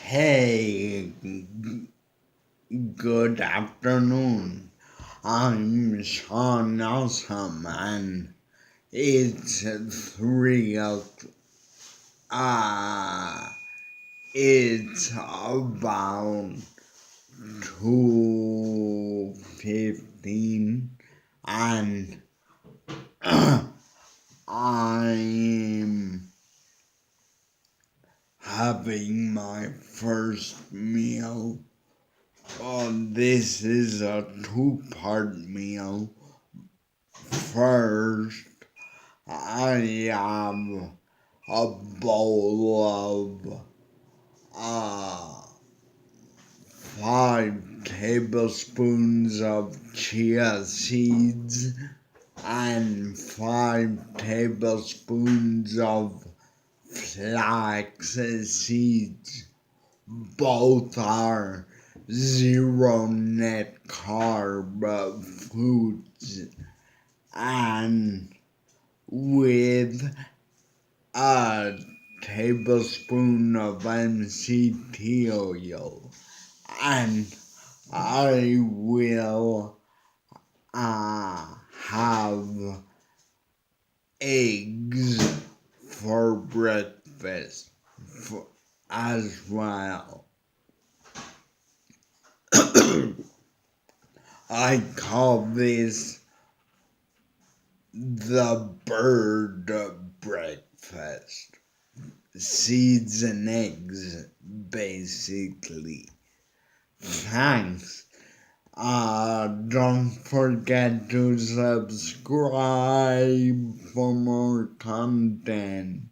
Hey, good afternoon. I'm Sean Awesome, and it's 3 o'clock. It's about 2:15, and I'm having my first meal. This is a two-part meal. First, I have a bowl of 5 tablespoons of chia seeds and 5 tablespoons of flax seeds. Both are zero net carb foods, and with a tablespoon of MCT oil, and I will have eggs for breakfast as well. I call this the bird breakfast. Seeds and eggs, basically. Thanks. Don't forget to subscribe for more content.